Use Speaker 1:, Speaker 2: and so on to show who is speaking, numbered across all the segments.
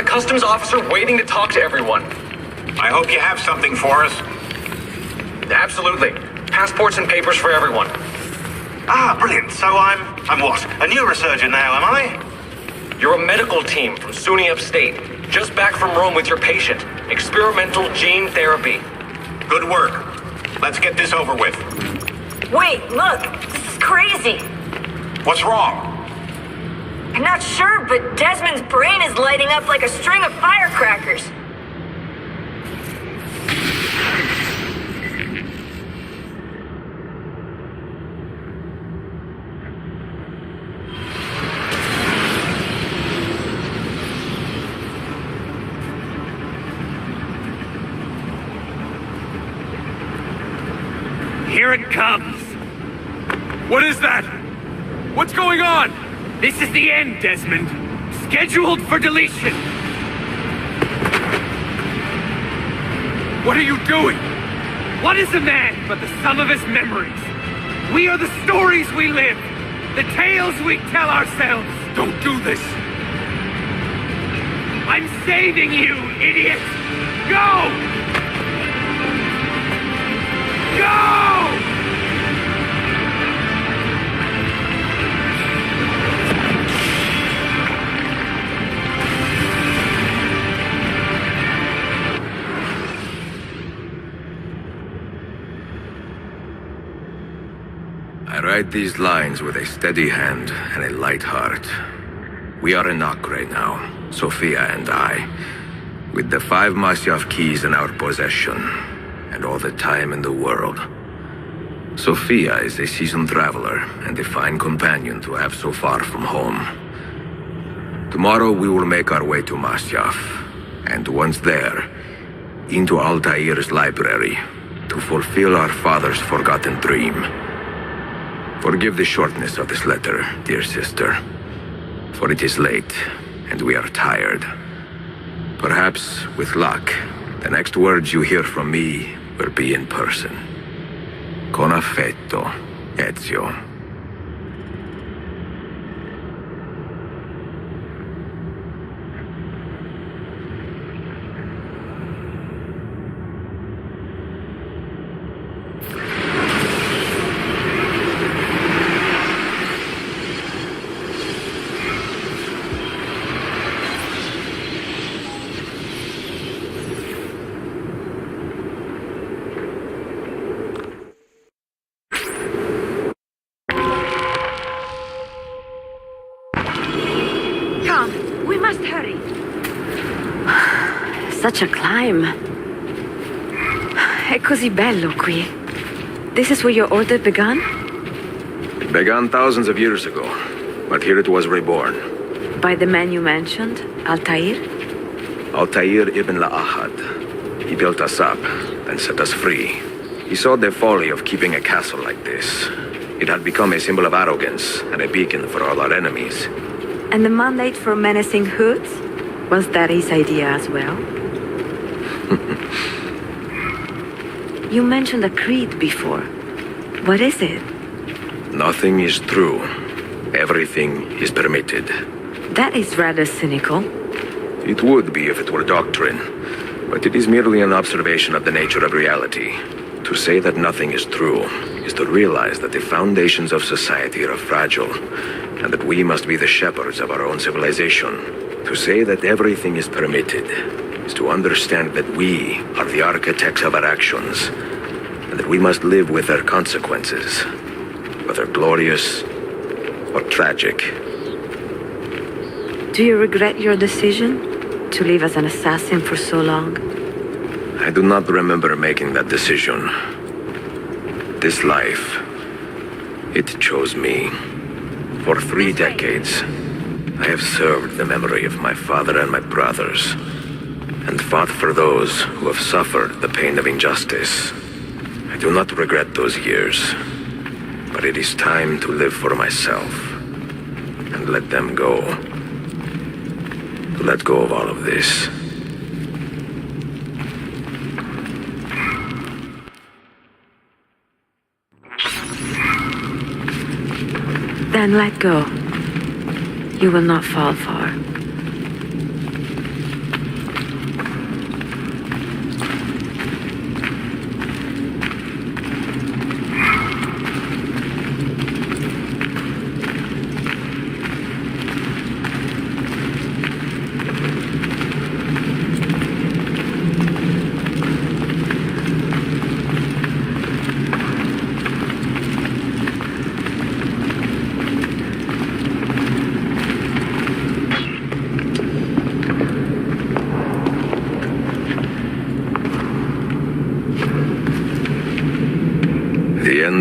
Speaker 1: customs officer waiting to talk to everyone.
Speaker 2: I hope you have something for us.
Speaker 1: Absolutely. Passports and papers for everyone.
Speaker 2: Ah, brilliant. So I'm what? A neurosurgeon now, am I?
Speaker 1: You're a medical team from SUNY Upstate. Just back from Rome with your patient. Experimental gene therapy.
Speaker 2: Good work. Let's get this over with.
Speaker 3: Wait, look! This is crazy!
Speaker 2: What's wrong?
Speaker 3: I'm not sure, but Desmond's brain is lighting up like a string of firecrackers.
Speaker 4: Here it comes! What is that? What's going on? This is the end, Desmond. Scheduled for deletion. What are you doing? What is a man but the sum of his memories? We are the stories we live, the tales we tell ourselves. Don't do this. I'm saving you, idiot! Go! Go!
Speaker 5: I write these lines with a steady hand and a light heart. We are in Knock right now, Sophia and I, with the 5 Masyaf keys in our possession, and all the time in the world. Sophia is a seasoned traveler and a fine companion to have so far from home. Tomorrow we will make our way to Masyaf, and once there, into Altair's library, to fulfill our father's forgotten dream. Forgive the shortness of this letter, dear sister, for it is late, and we are tired. Perhaps, with luck, the next words you hear from me will be in person. Con affetto, Ezio.
Speaker 6: Such a climb. È così bello qui. This is where your order began?
Speaker 5: It began thousands of years ago, but here it was reborn.
Speaker 6: By the man you mentioned, Altair?
Speaker 5: Altair ibn La'ahad. He built us up, then set us free. He saw the folly of keeping a castle like this. It had become a symbol of arrogance and a beacon for all our enemies.
Speaker 6: And the mandate for menacing hoods? Was that his idea as well? You mentioned a creed before. What is it?
Speaker 5: Nothing is true. Everything is permitted.
Speaker 6: That is rather cynical.
Speaker 5: It would be if it were doctrine, but it is merely an observation of the nature of reality. To say that nothing is true is to realize that the foundations of society are fragile, and that we must be the shepherds of our own civilization. To say that everything is permitted is to understand that we are the architects of our actions, and that we must live with their consequences, whether glorious or tragic.
Speaker 6: Do you regret your decision to live as an assassin for so long?
Speaker 5: I do not remember making that decision. This life, it chose me. For 3 decades, I have served the memory of my father and my brothers, and fought for those who have suffered the pain of injustice. I do not regret those years, but it is time to live for myself, and let them go. To let go of all of this.
Speaker 6: Then let go. You will not fall far.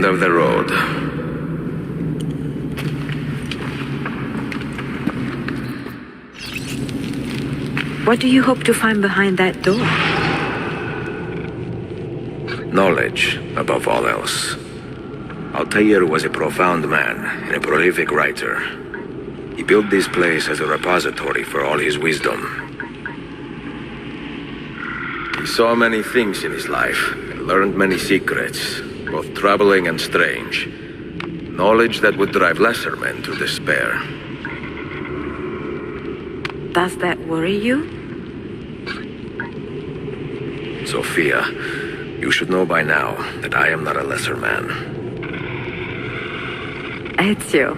Speaker 5: of the road.
Speaker 6: What do you hope to find behind that door?
Speaker 5: Knowledge, above all else. Altair was a profound man and a prolific writer. He built this place as a repository for all his wisdom. He saw many things in his life and learned many secrets, both troubling and strange. Knowledge that would drive lesser men to despair.
Speaker 6: Does that worry you?
Speaker 5: Sophia, you should know by now that I am not a lesser man.
Speaker 6: Ezio.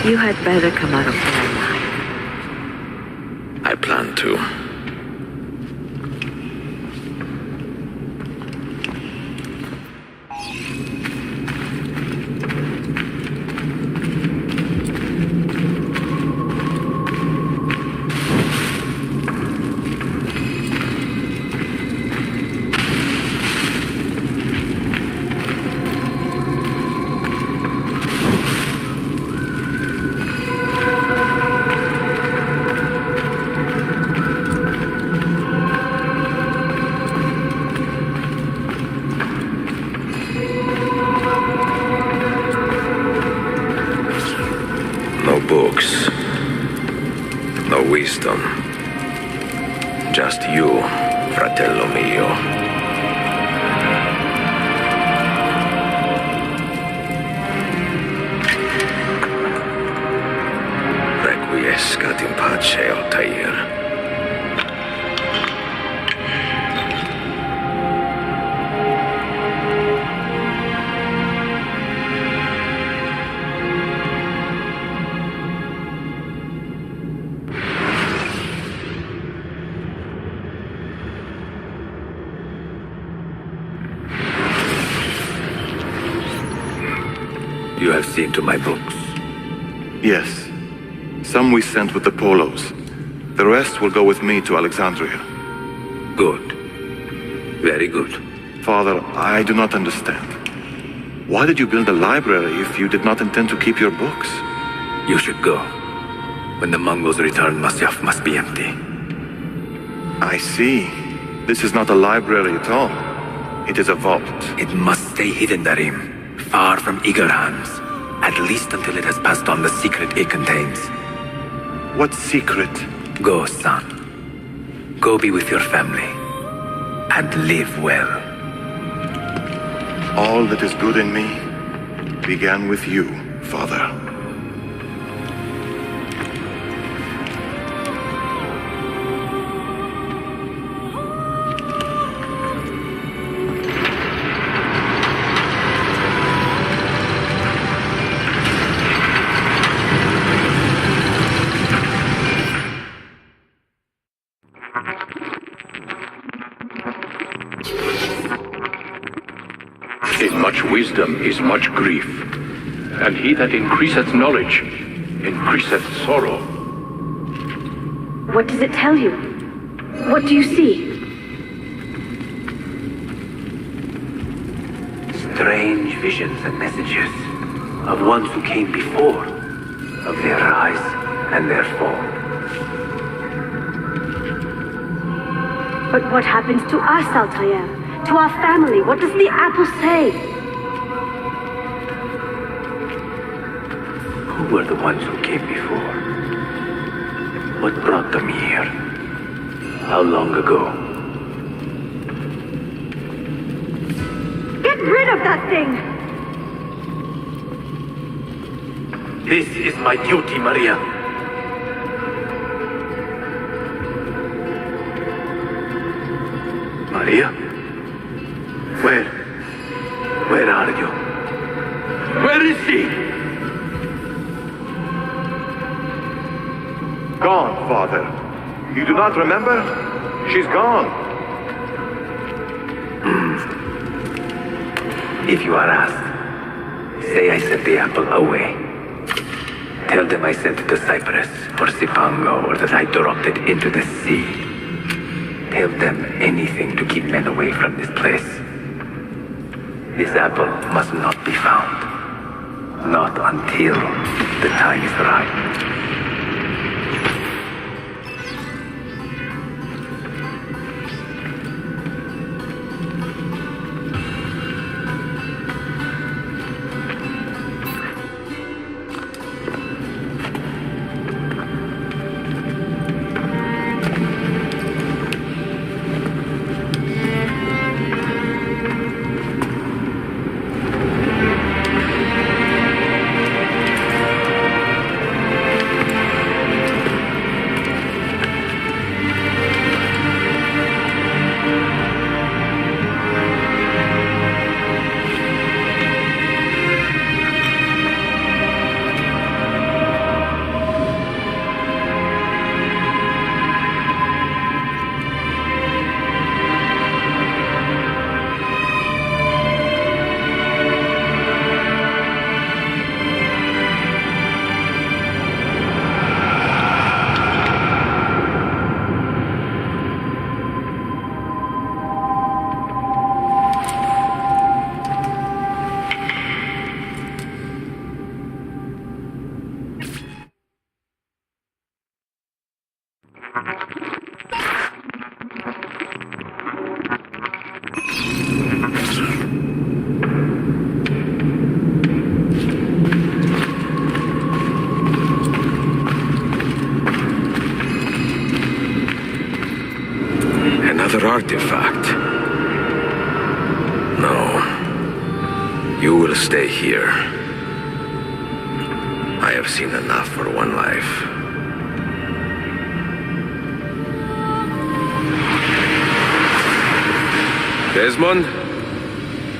Speaker 6: You had better come out of there alive.
Speaker 5: I plan to. Books. No wisdom. Just you, fratello mio. Requiescat in pace, Altair. You have seen to my books.
Speaker 7: Yes. Some we sent with the Polos. The rest will go with me to Alexandria.
Speaker 5: Good. Very good.
Speaker 7: Father, I do not understand. Why did you build a library if you did not intend to keep your books?
Speaker 5: You should go. When the Mongols return, Masyaf must be empty.
Speaker 7: I see. This is not a library at all. It is a vault.
Speaker 5: It must stay hidden, Darim. Far from eager hands. At least until it has passed on the secret it contains.
Speaker 7: What secret?
Speaker 5: Go, son. Go be with your family. And live well.
Speaker 7: All that is good in me began with you, Father.
Speaker 8: In much wisdom is much grief, and he that increaseth knowledge increaseth sorrow.
Speaker 9: What does it tell you? What do you see?
Speaker 5: Strange visions and messages of ones who came before, of their rise and their fall.
Speaker 9: But what happens to us, Altair? To our family? What does the apple say?
Speaker 5: Who were the ones who came before? What brought them here? How long ago?
Speaker 9: Get rid of that thing!
Speaker 5: This is my duty, Maria. Maria? Where are you? Where is she?
Speaker 7: Gone, Father. You do not remember? She's gone.
Speaker 5: If you are asked, say I sent the apple away.
Speaker 10: Tell them I sent it to Cyprus, or Zipango, or that I dropped it into the sea. Tell them anything to keep men away from this place. This apple must not be found. Not until the time is right.
Speaker 5: Artifact. No. You will stay here. I have seen enough for one life. Desmond?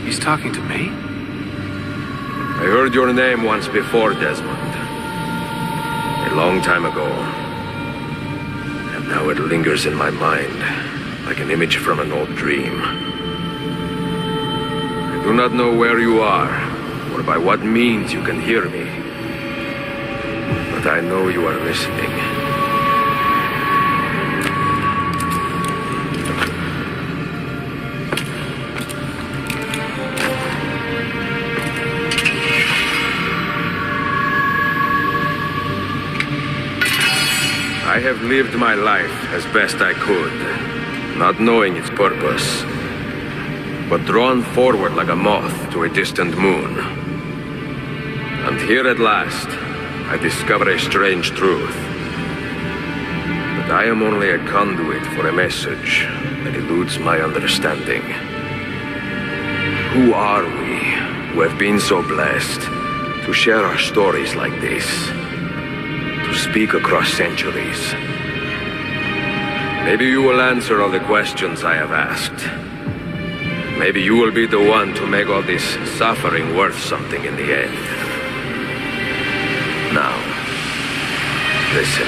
Speaker 11: He's talking to me?
Speaker 5: I heard your name once before, Desmond. A long time ago. And now it lingers in my mind. Like an image from an old dream. I do not know where you are, or by what means you can hear me. But I know you are listening. I have lived my life as best I could. Not knowing its purpose, but drawn forward like a moth to a distant moon. And here at last, I discover a strange truth. That I am only a conduit for a message that eludes my understanding. Who are we, who have been so blessed to share our stories like this? To speak across centuries? Maybe you will answer all the questions I have asked. Maybe you will be the one to make all this suffering worth something in the end. Now, listen.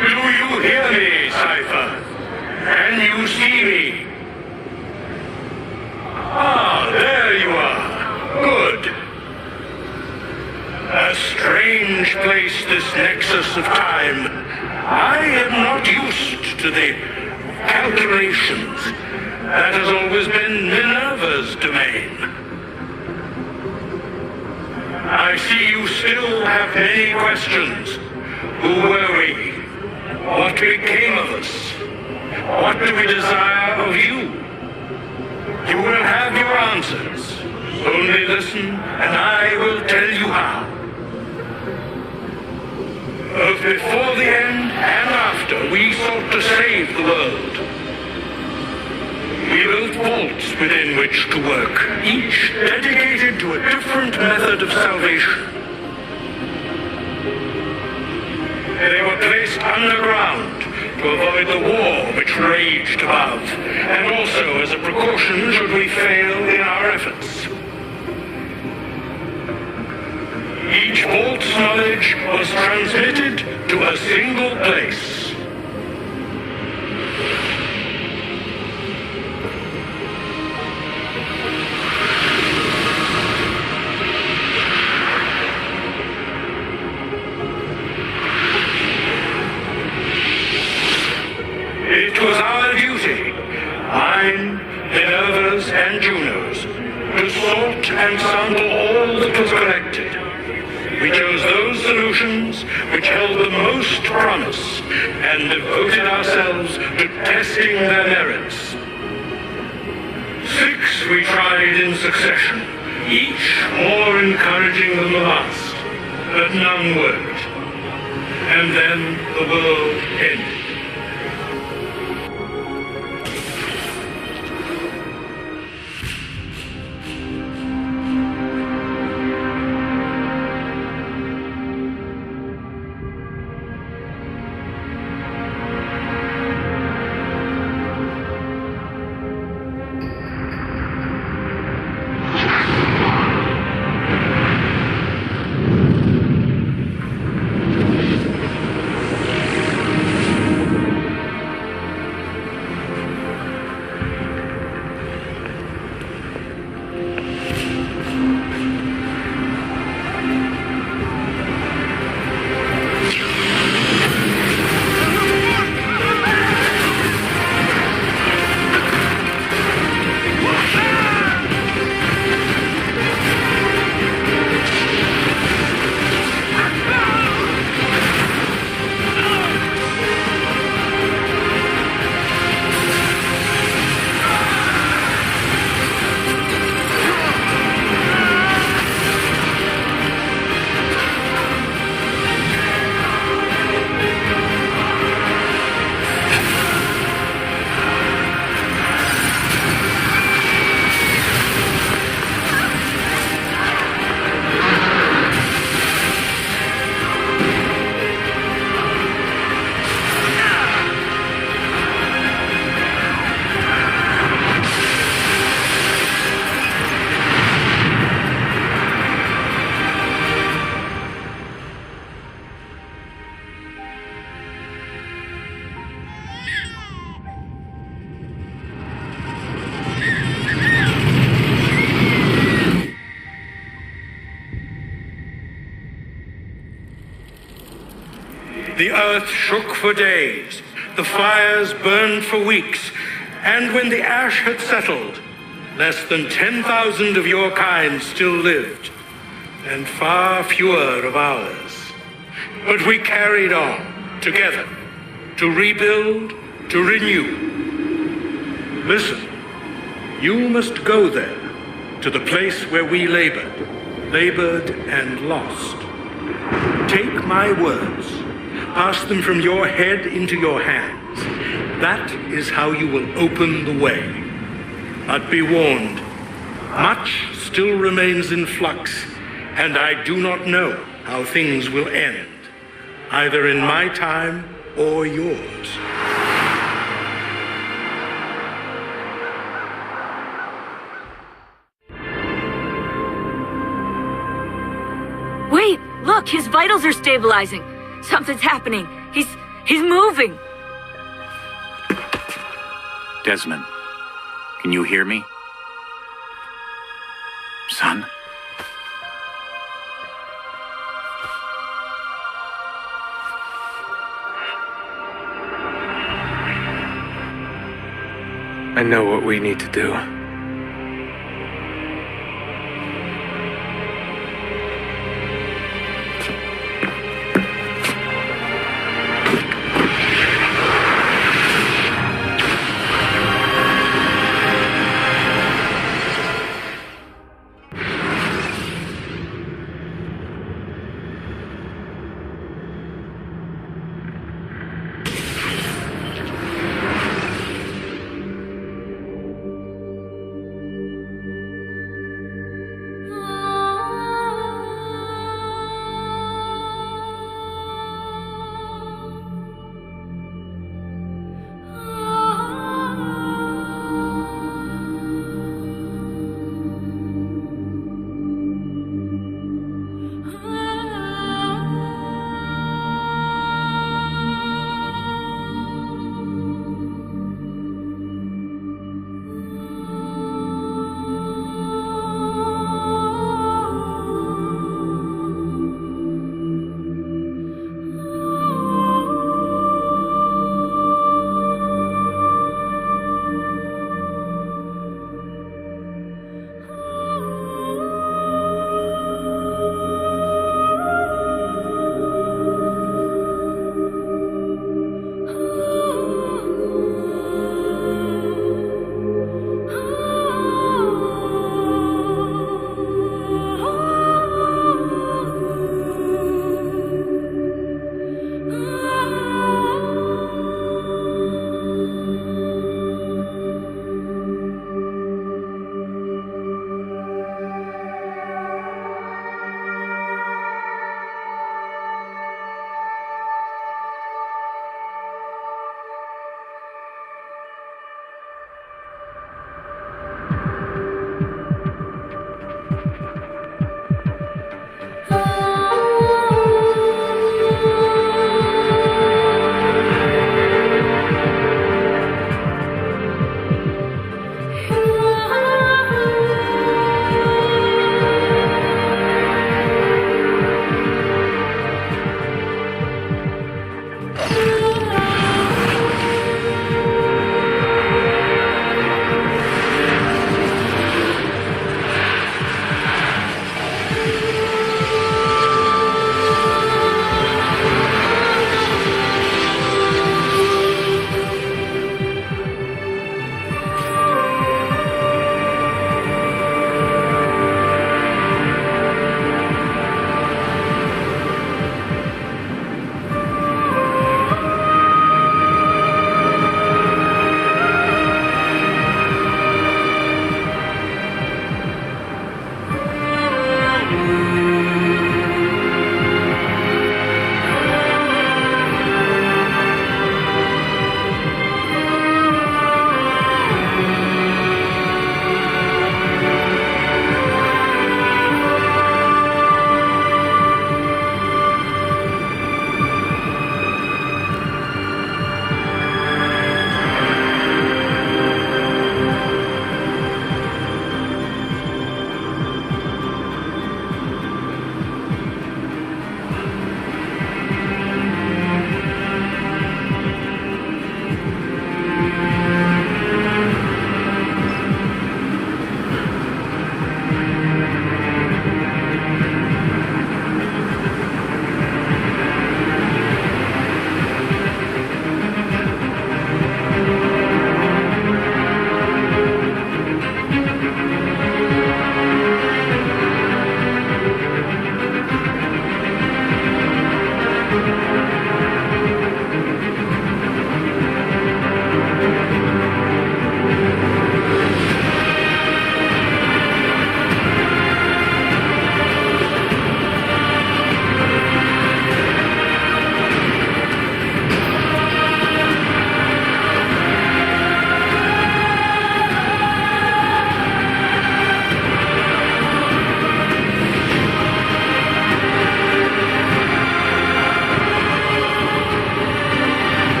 Speaker 8: Do you hear me, Cypher? Can you see me? Ah, there you are. Good. A strange place, this nexus of time. I am not used to the calculations. That has always been Minerva's domain. I see you still have many questions. Who were we? What became of us? What do we desire of you? You will have your answers. Only listen, and I will tell you how. Both before the end and after, we sought to save the world. We built vaults within which to work, each dedicated to a different method of salvation. They were placed underground to avoid the war which raged above, and also as a precaution should we fail in our efforts. Each vault's knowledge was transmitted to a single place. and sample all that was collected. We chose those solutions which held the most promise and devoted ourselves to testing their merits. 6 we tried in succession, each more encouraging than the last, but none worked. And then the world ended. The earth shook for days, the fires burned for weeks, and when the ash had settled, less than 10,000 of your kind still lived, and far fewer of ours. But we carried on, together, to rebuild, to renew. Listen, you must go there, to the place where we labored and lost. Take my words. Pass them from your head into your hands. That is how you will open the way. But be warned, much still remains in flux, and I do not know how things will end, either in my time or yours.
Speaker 3: Wait, look, his vitals are stabilizing. Something's happening. He's moving.
Speaker 11: Desmond, can you hear me? Son?
Speaker 12: I know what we need to do.